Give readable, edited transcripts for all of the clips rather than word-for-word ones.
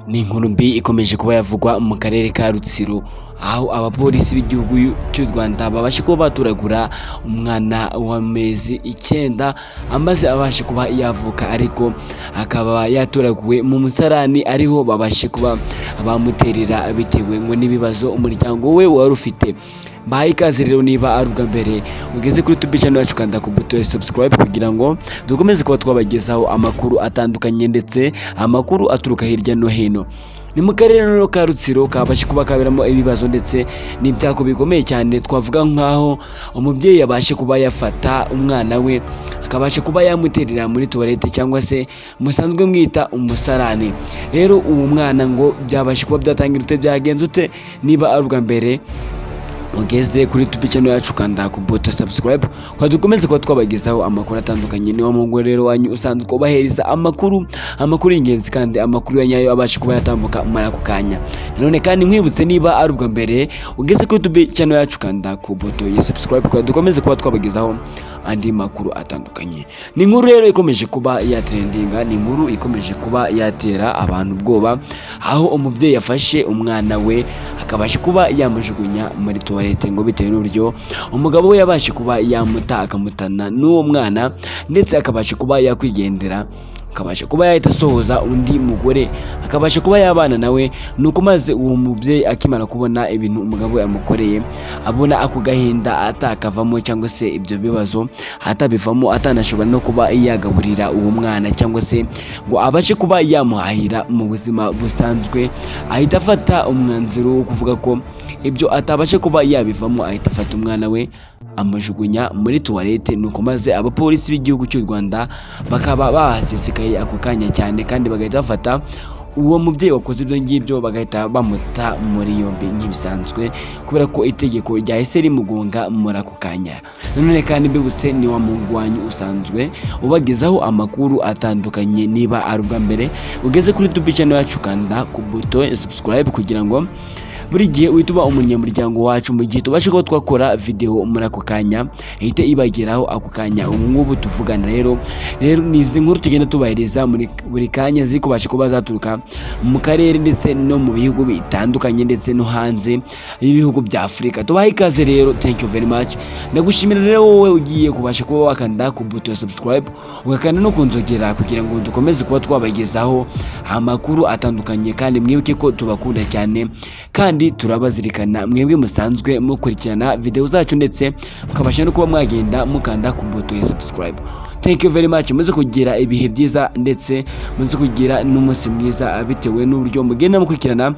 Ni inkuru mbi ikomeje kuba yavugwa mu karere ka Rutsiro, aho abapolisi b'igihugu cy'u Rwanda babashe kuba batoragura umwana w'amezi 9 amaze abashe kuba yavuka, ariko akaba yatoraguwe mu musarani ariho babashe kuba bamuterera bitewe ngo n'ibibazo umuryango we wari ufite. Bahaye ikaze rero, niba ari ubwa mbere ugeze kuri YouTube channel yacu, kanda ku buto ya subscribe kugira ngo dukomeze kuba twabagezaho amakuru atandukanye ndetse amakuru aturuka hirya no hino. Ni mu karere ka Rutsiro kabashe kuba kaberamo ibibazo ndetse n'ibyako bikomeye cyane, twavuga nkaho umubyeyi yabashe kuba yafata umwana we akabasha kuba yamuterera muri toilette cyangwa se musanzwe mwita umusarani. Rero uwo mwana ngo byabashe kuba byatangira ute, byagenze ute? Niba ari ubwa mbere ugeze kuri YouTube channel yacu, kanda ku buto subscribe kwa dukomeze kuba twabagezaho amakuru atandukanye. Niwo mugore rero wanyu usanzwe kubahereza amakuru y'ingenzi kandi amakuru ya nyayo abashe kuba yatambuka muri ako kanya. None kandi nkwibutse, niba ari ubwa mbere ugeze kuri YouTube channel yacu, kanda ku buto ya subscribe kwa dukomeze kuba twabagezaho andi makuru atandukanye. Ni inkuru rero ikomeje kuba ya trendinga, ni inkuru ikomeje kuba yatera abantu ubwoba, aho umubyeyi yafashe umwana we akabasha kuba yamujugunya muri toilette ngo bitewe n'uburyo umugabo we yabashe kuba yamuta akamutana n'uwo mwana, ndetse akabasha kuba yakwigendera, akabasha kuba yahita asohoza undi mugore akabasha kuba yabana nawe. Nuko maze uwo mubyeyi akimara kubona ibintu umugabo yamukoreye, abona ako gahinda atakavamo cyangwa se ibyo bibazo atabivamo, atanashobora no kuba yagaburira uwo mwana cyangwa se ngo abashe kuba yamuhahira mu buzima busanzwe, ahita afata umwanzuro wo kuvuga ko ibyo atabashe kuba yabivamo, ahita afata umwana we amujugunya muri toilette. Nuko maze abapolisi b'igihugu cy'u Rwanda bakaba bahasesekaye ako kanya cyane, kandi bagahita bafata uwo mubyeyi wakoze ibyo ngibyo bagahita bamuta muri yombi nk'ibisanzwe, kubera ko itegeko ryahise rimugonga muri ako kanya. None kandi mbibutse, ni wa mugwanyi usanzwe ubagezaho amakuru atandukanye. Niba ari ubwa mbere ugeze kuri YouTube channel yacu, kanda ku buto subscribe kugira ngo buri gihe uhita uba umunyamuryango wacu mu gihe tubashe kuba twakora video muri ako kanya ihite ibageraho ako kanya. Ubu ngubu tuvugana rero ni izi nkuru tugenda tubahereza muri buri kanya, ziri kubasha kuba zaturuka mu karere ndetse no mu bihugu bitandukanye ndetse no hanze y'ibihugu bya Afurika. Tubahe ikaze rero, thank you very much. Ndagushimira rero wowe ugiye kubasha kuba wakanda ku buto subscribe, ugakanda no kunzogera kugira ngo dukomeze kuba twabagezaho amakuru atandukanye. Kandi mwibuke ko tubakunda cyane, kandi turabazirikana mwebwe musanzwe mukurikirana video zacu, ndetse mukabasha no kuba mwagenda mukanda ku buto ya subscribe. Thank you very much. Muze kugira ibihe byiza ndetse muze kugira n'umunsi mwiza bitewe n'uburyo mugenda mukurikirana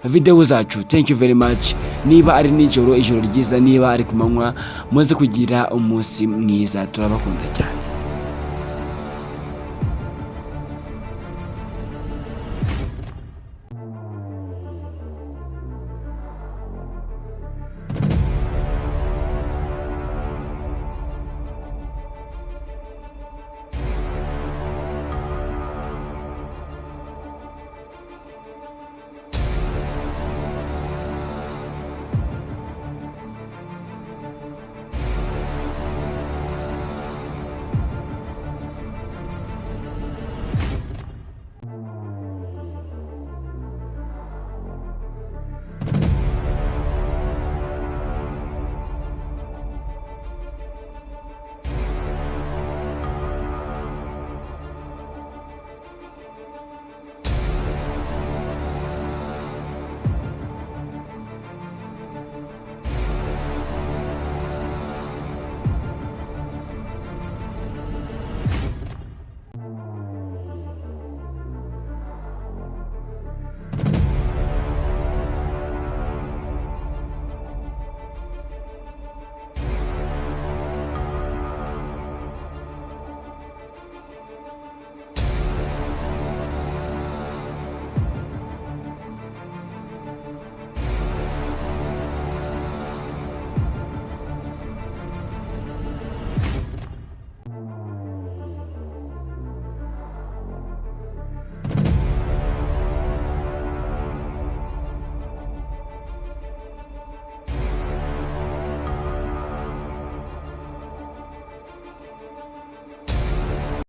video zacu. Thank you very much. Niba ari nijoro, ijoro ryiza, niba ari kumanywa, muze kugira umunsi mwiza. Turabakunda cyane.